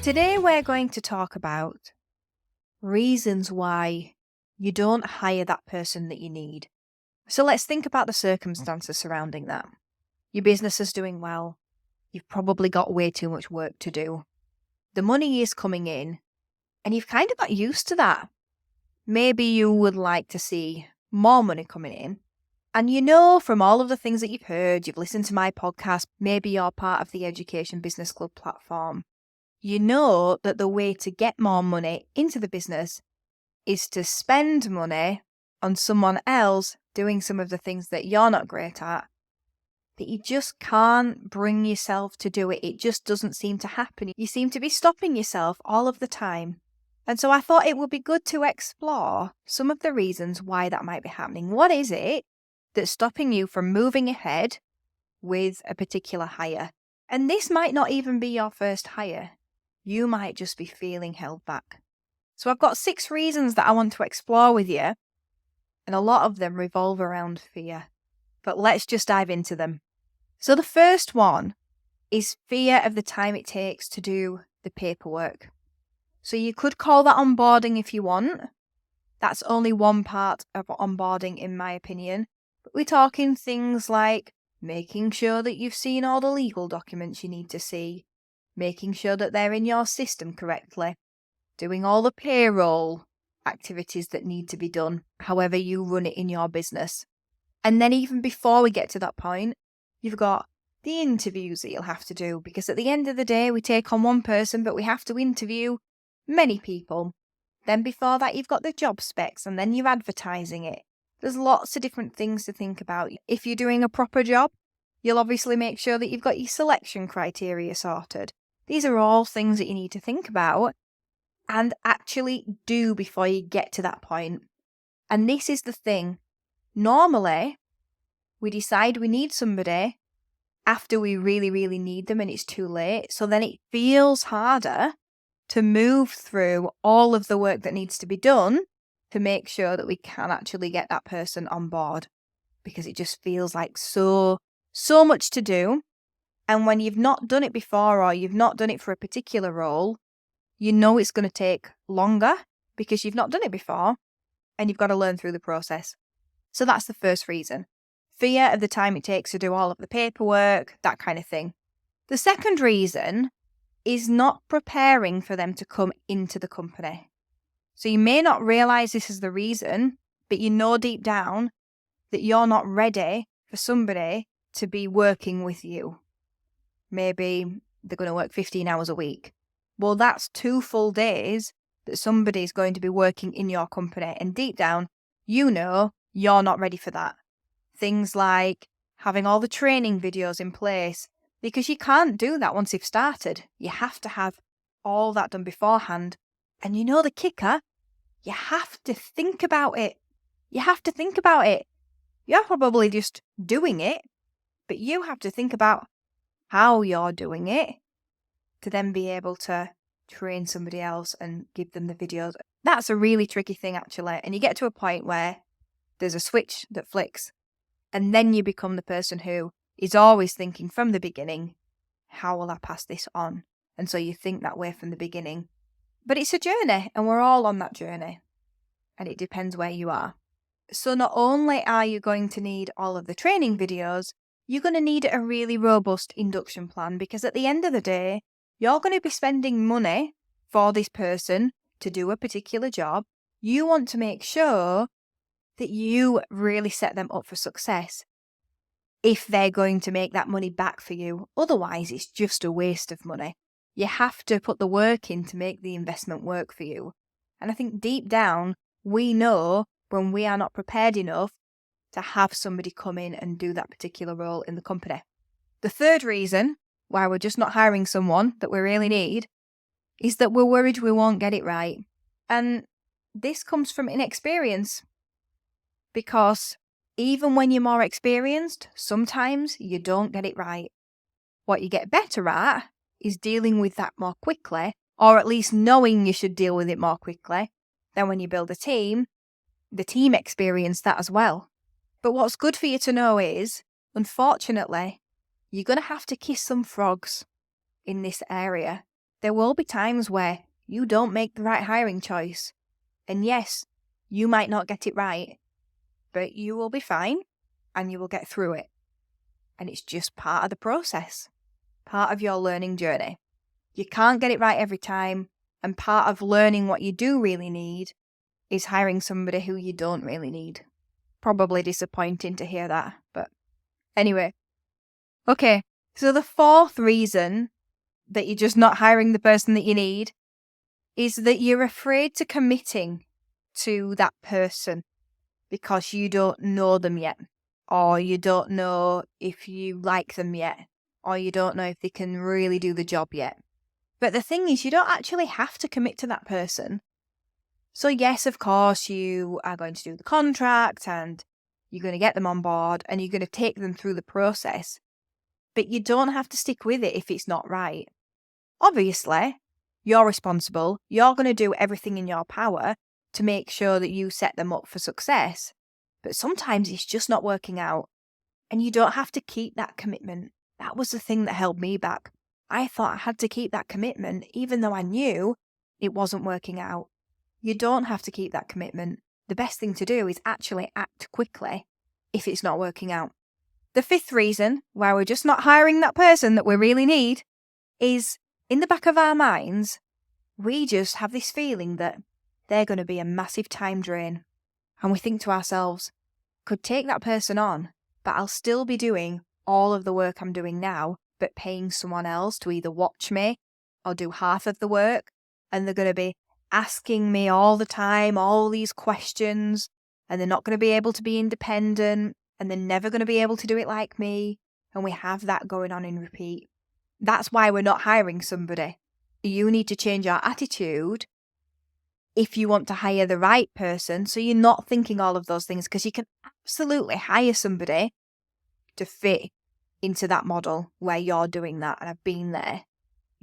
Today we're going to talk about reasons why you don't hire that person that you need. So let's think about the circumstances surrounding that. Your business is doing well. You've probably got way too much work to do. The money is coming in, and you've kind of got used to that. Maybe you would like to see more money coming in. And you know from all of the things that you've heard, you've listened to my podcast, maybe you're part of the Education Business Club platform. You know that the way to get more money into the business is to spend money on someone else doing some of the things that you're not great at, but you just can't bring yourself to do it. It just doesn't seem to happen. You seem to be stopping yourself all of the time. And so I thought it would be good to explore some of the reasons why that might be happening. What is it that's stopping you from moving ahead with a particular hire? And this might not even be your first hire. You might just be feeling held back. So I've got 6 reasons that I want to explore with you, and a lot of them revolve around fear. But let's just dive into them. So the first one is fear of the time it takes to do the paperwork. So you could call that onboarding if you want. That's only one part of onboarding in my opinion. But we're talking things like making sure that you've seen all the legal documents you need to see, making sure that they're in your system correctly, doing all the payroll activities that need to be done, however you run it in your business. And then even before we get to that point, you've got the interviews that you'll have to do, because at the end of the day, we take on one person, but we have to interview many people. Then before that, you've got the job specs, and then you're advertising it. There's lots of different things to think about. If you're doing a proper job, you'll obviously make sure that you've got your selection criteria sorted. These are all things that you need to think about and actually do before you get to that point. And this is the thing. Normally, we decide we need somebody after we really, really need them and it's too late. So then it feels harder to move through all of the work that needs to be done to make sure that we can actually get that person on board, because it just feels like so much to do. And when you've not done it before, or you've not done it for a particular role, you know it's going to take longer because you've not done it before and you've got to learn through the process. So that's the first reason. Fear of the time it takes to do all of the paperwork, that kind of thing. The second reason is not preparing for them to come into the company. So you may not realize this is the reason, but you know deep down that you're not ready for somebody to be working with you. Maybe they're going to work 15 hours a week. Well, that's 2 full days that somebody's going to be working in your company. And deep down, you know you're not ready for that. Things like having all the training videos in place, because you can't do that once you've started. You have to have all that done beforehand. And you know the kicker? You have to think about it. You have to think about it. You're probably just doing it, but you have to think about how you're doing it to then be able to train somebody else and give them the videos. That's a really tricky thing, actually. And you get to a point where there's a switch that flicks, and then you become the person who is always thinking from the beginning, how will I pass this on? And so you think that way from the beginning. But it's a journey, and we're all on that journey. And it depends where you are. So not only are you going to need all of the training videos, you're going to need a really robust induction plan, because at the end of the day, you're going to be spending money for this person to do a particular job. You want to make sure that you really set them up for success if they're going to make that money back for you. Otherwise, it's just a waste of money. You have to put the work in to make the investment work for you. And I think deep down, we know when we are not prepared enough to have somebody come in and do that particular role in the company. The third reason why we're just not hiring someone that we really need is that we're worried we won't get it right. And this comes from inexperience, because even when you're more experienced, sometimes you don't get it right. What you get better at is dealing with that more quickly, or at least knowing you should deal with it more quickly. Then when you build a team, the team experience that as well. But what's good for you to know is, unfortunately, you're going to have to kiss some frogs in this area, There will be times where you don't make the right hiring choice. And yes, you might not get it right, but you will be fine and you will get through it. And it's just part of the process, part of your learning journey. You can't get it right every time, and part of learning what you do really need is hiring somebody who you don't really need. Probably disappointing to hear that, but anyway. Okay, so the fourth reason that you're just not hiring the person that you need is that you're afraid to committing to that person because you don't know them yet, or you don't know if you like them yet, or you don't know if they can really do the job yet. But the thing is, you don't actually have to commit to that person. So yes, of course, you are going to do the contract and you're going to get them on board and you're going to take them through the process. But you don't have to stick with it if it's not right. Obviously, you're responsible. You're going to do everything in your power to make sure that you set them up for success. But sometimes it's just not working out. And you don't have to keep that commitment. That was the thing that held me back. I thought I had to keep that commitment, even though I knew it wasn't working out. You don't have to keep that commitment. The best thing to do is actually act quickly if it's not working out. The fifth reason why we're just not hiring that person that we really need is in the back of our minds, we just have this feeling that they're going to be a massive time drain. And we think to ourselves, could take that person on, but I'll still be doing all of the work I'm doing now, but paying someone else to either watch me or do half of the work. And they're going to be asking me all the time, all these questions, and they're not going to be able to be independent, and they're never going to be able to do it like me. And we have that going on in repeat. That's why we're not hiring somebody. You need to change your attitude if you want to hire the right person, so you're not thinking all of those things, because you can absolutely hire somebody to fit into that model where you're doing that, and I've been there.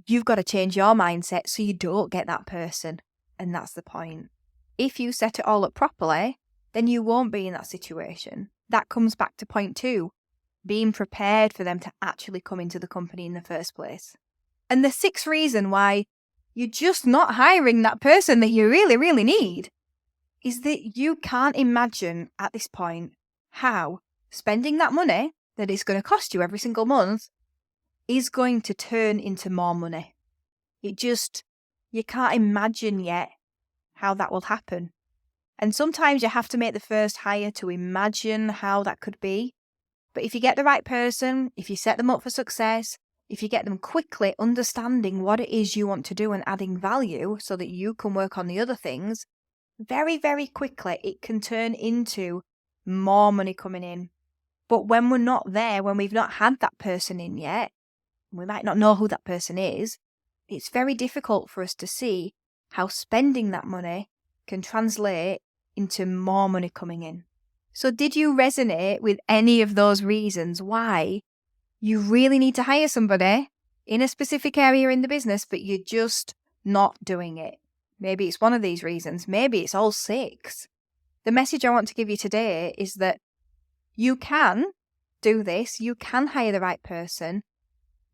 You've got to change your mindset so you don't get that person, and that's the point. If you set it all up properly, then you won't be in that situation. That comes back to point 2, being prepared for them to actually come into the company in the first place. And the sixth reason why you're just not hiring that person that you really, really need is that you can't imagine at this point how spending that money that it's going to cost you every single month is going to turn into more money. You can't imagine yet how that will happen. And sometimes you have to make the first hire to imagine how that could be. But if you get the right person, if you set them up for success, if you get them quickly understanding what it is you want to do and adding value so that you can work on the other things, very, very quickly it can turn into more money coming in. But when we're not there, when we've not had that person in yet, we might not know who that person is, it's very difficult for us to see how spending that money can translate into more money coming in. So did you resonate with any of those reasons why you really need to hire somebody in a specific area in the business, but you're just not doing it? Maybe it's one of these reasons. Maybe it's all 6. The message I want to give you today is that you can do this. You can hire the right person.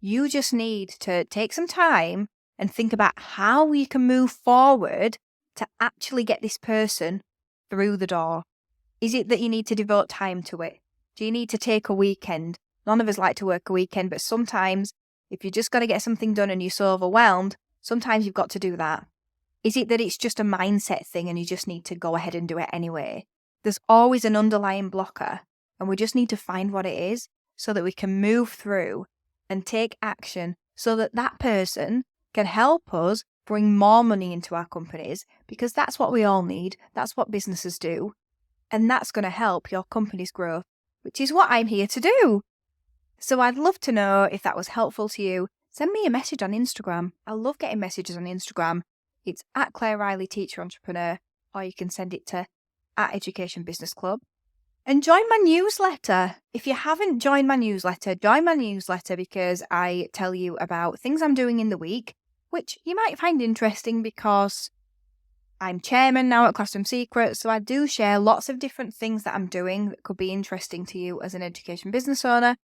You just need to take some time and think about how you can move forward to actually get this person through the door. Is it that you need to devote time to it? Do you need to take a weekend? None of us like to work a weekend, but sometimes if you're just got to get something done and you're so overwhelmed, sometimes you've got to do that. Is it that it's just a mindset thing and you just need to go ahead and do it anyway? There's always an underlying blocker, and we just need to find what it is so that we can move through and take action so that that person can help us bring more money into our companies, because that's what we all need. That's what businesses do. And that's going to help your company's growth, which is what I'm here to do. So I'd love to know if that was helpful to you. Send me a message on Instagram. I love getting messages on Instagram. It's at Claire Riley Teacher Entrepreneur, or you can send it to @Education Business Club. And join my newsletter. If you haven't joined my newsletter, join my newsletter, because I tell you about things I'm doing in the week, which you might find interesting because I'm chairman now at Classroom Secrets, so I do share lots of different things that I'm doing that could be interesting to you as an education business owner.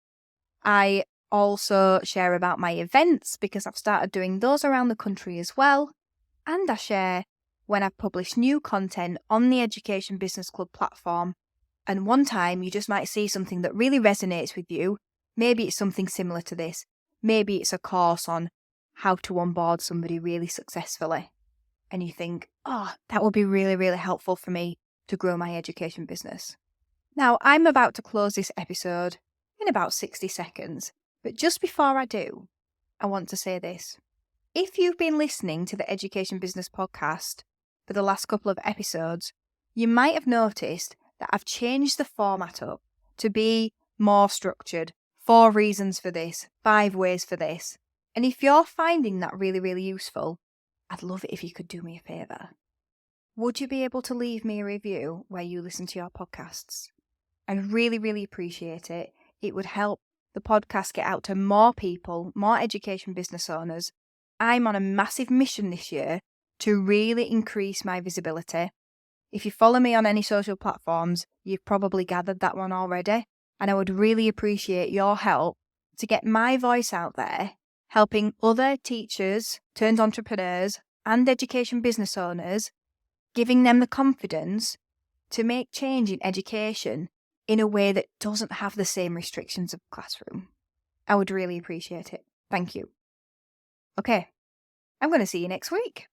I also share about my events because I've started doing those around the country as well. And I share when I've published new content on the Education Business Club platform. And one time you just might see something that really resonates with you. Maybe it's something similar to this. Maybe it's a course on how to onboard somebody really successfully. And you think, oh, that would be really, really helpful for me to grow my education business. Now, I'm about to close this episode in about 60 seconds. But just before I do, I want to say this. If you've been listening to the Education Business Podcast for the last couple of episodes, you might have noticed that I've changed the format up to be more structured. 4 reasons for this, 5 ways for this. And if you're finding that really, really useful, I'd love it if you could do me a favour. Would you be able to leave me a review where you listen to your podcasts? I'd really, really appreciate it. It would help the podcast get out to more people, more education business owners. I'm on a massive mission this year to really increase my visibility. If you follow me on any social platforms, you've probably gathered that one already. And I would really appreciate your help to get my voice out there, helping other teachers, turned entrepreneurs, and education business owners, giving them the confidence to make change in education in a way that doesn't have the same restrictions of classroom. I would really appreciate it. Thank you. Okay, I'm going to see you next week.